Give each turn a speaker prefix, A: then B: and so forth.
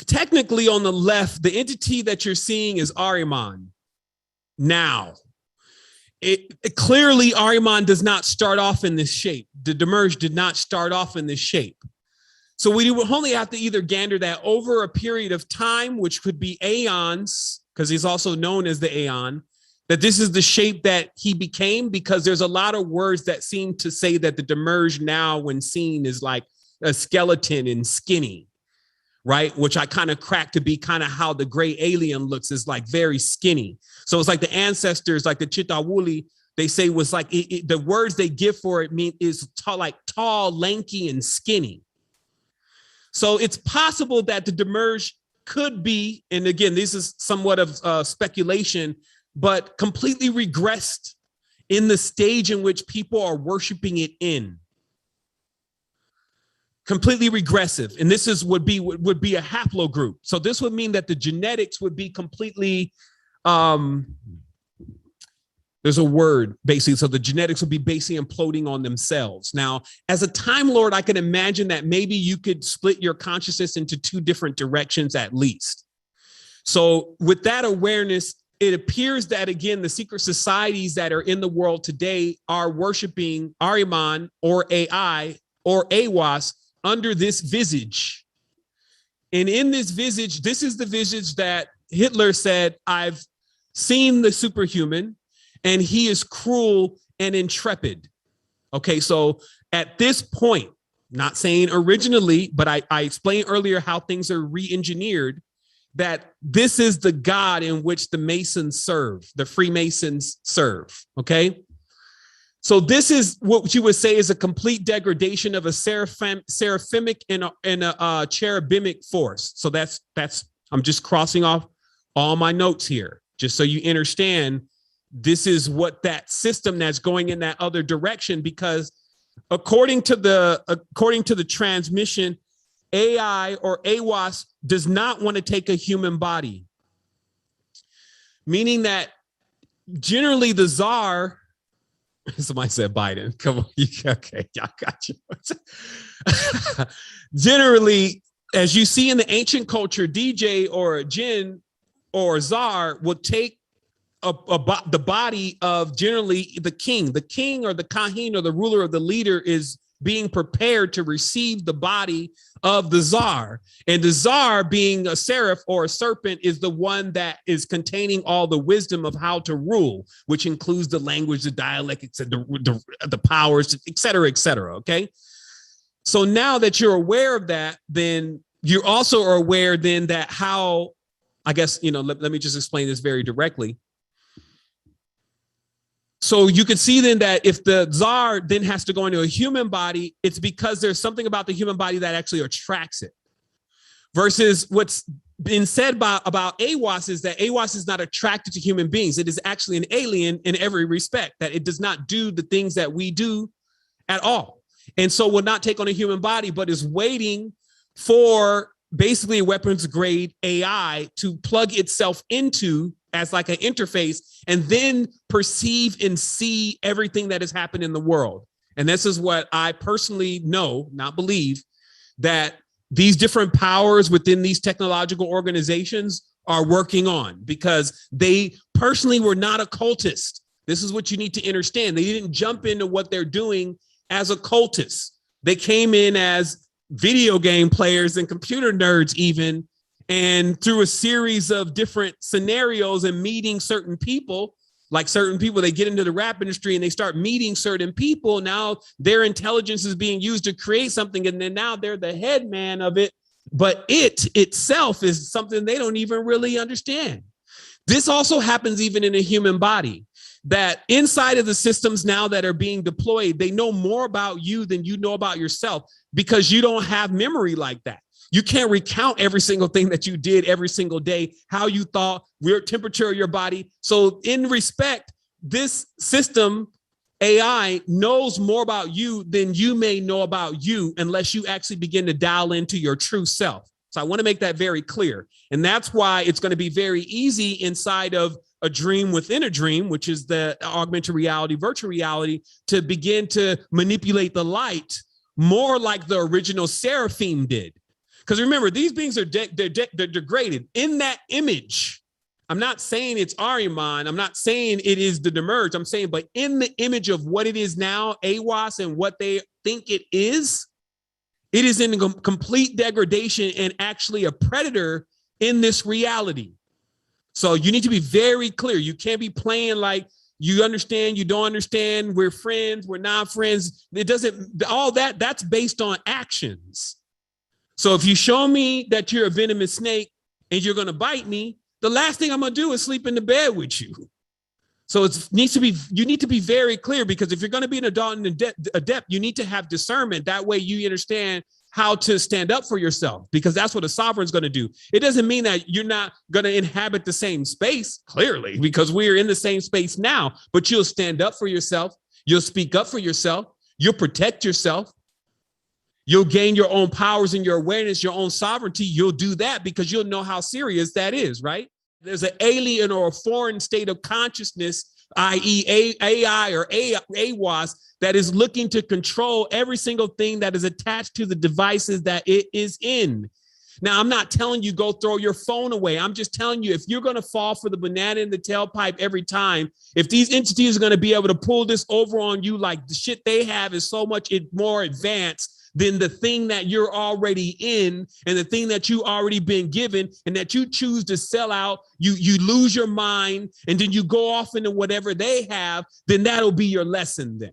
A: technically on the left, the entity that you're seeing is Ahriman. Now, clearly Ahriman does not start off in this shape. The Demerge did not start off in this shape. So we would only have to either gander that over a period of time, which could be aeons, because he's also known as the Aeon, that this is the shape that he became, because there's a lot of words that seem to say that the Demerge now, when seen, is like a skeleton and skinny, right? Which I kind of cracked to be kind of how the gray alien looks, is like very skinny. So it's like the ancestors, like the Chitawuli, they say was like, the words they give for it mean is like tall, lanky, and skinny. So it's possible that the Demerge could be, and again, this is somewhat of speculation, but completely regressed in the stage in which people are worshiping it in. Completely regressive. And this is would be a haplogroup. So this would mean that the genetics would be completely, there's a word basically. So the genetics would be basically imploding on themselves. Now, as a Time Lord, I can imagine that maybe you could split your consciousness into two different directions at least. So with that awareness, it appears that, again, the secret societies that are in the world today are worshiping Ahriman or AI or Awas under this visage. And in this visage, this is the visage that Hitler said, I've seen the superhuman, and he is cruel and intrepid. Okay, so at this point, not saying originally, but I explained earlier how things are re-engineered, that this is the God in which the Masons serve, the Freemasons serve, okay? So this is what you would say is a complete degradation of a seraphic and a cherubic force. So that's I'm just crossing off all my notes here, just so you understand this is what that system that's going in that other direction, because according to the transmission, AI or AWAS does not want to take a human body, meaning that generally the czar, somebody said Biden, come on, okay, I got you. Generally, as you see in the ancient culture, DJ or a jinn or a czar will take the body of generally the king or the kahin or the ruler or the leader is being prepared to receive the body of the czar. And the czar, being a seraph or a serpent, is the one that is containing all the wisdom of how to rule, which includes the language, the dialectics, and the powers, et cetera, okay? So now that you're aware of that, then you also are aware then that how, I guess, let me just explain this very directly. So you can see then that if the czar then has to go into a human body, it's because there's something about the human body that actually attracts it. Versus what's been said about AWAS is that AWAS is not attracted to human beings. It is actually an alien in every respect, that it does not do the things that we do at all. And so will not take on a human body, but is waiting for basically a weapons grade AI to plug itself into as like an interface and then perceive and see everything that has happened in the world. And this is what I personally know, not believe, that these different powers within these technological organizations are working on, because they personally were not occultists. This is what you need to understand. They didn't jump into what they're doing as occultists. They came in as video game players and computer nerds even, and through a series of different scenarios and meeting certain people, like certain people, they get into the rap industry and they start meeting certain people. Now their intelligence is being used to create something, and then now they're the head man of it, but it itself is something they don't even really understand. This also happens even in a human body, that inside of the systems now that are being deployed, they know more about you than you know about yourself, because you don't have memory like that. You can't recount every single thing that you did every single day, how you thought, your temperature of your body. So in respect, this system, AI, knows more about you than you may know about you, unless you actually begin to dial into your true self. So I want to make that very clear. And that's why it's going to be very easy inside of a dream within a dream, which is the augmented reality, virtual reality, to begin to manipulate the light more like the original Seraphim did. Because remember, these beings are they're degraded in that image. I'm not saying it's Ahriman. I'm not saying it is the Demerge. I'm saying, but in the image of what it is now, AWAS, and what they think it is in complete degradation and actually a predator in this reality. So you need to be very clear. You can't be playing like you understand, you don't understand, we're friends, we're not friends. It doesn't, all that's based on actions. So if you show me that you're a venomous snake and you're going to bite me, the last thing I'm going to do is sleep in the bed with you. So you need to be very clear, because if you're going to be an adult and adept, you need to have discernment. That way you understand how to stand up for yourself, because that's what a sovereign is going to do. It doesn't mean that you're not going to inhabit the same space, clearly, because we're in the same space now, but you'll stand up for yourself. You'll speak up for yourself. You'll protect yourself. You'll gain your own powers and your awareness, your own sovereignty. You'll do that because you'll know how serious that is, right? There's an alien or a foreign state of consciousness, i.e. AI or AWAS, that is looking to control every single thing that is attached to the devices that it is in. Now, I'm not telling you go throw your phone away. I'm just telling you, if you're going to fall for the banana in the tailpipe every time, if these entities are going to be able to pull this over on you, like the shit they have is so much more advanced than the thing that you're already in and the thing that you already been given, and that you choose to sell out, you lose your mind, and then you go off into whatever they have, then that'll be your lesson then.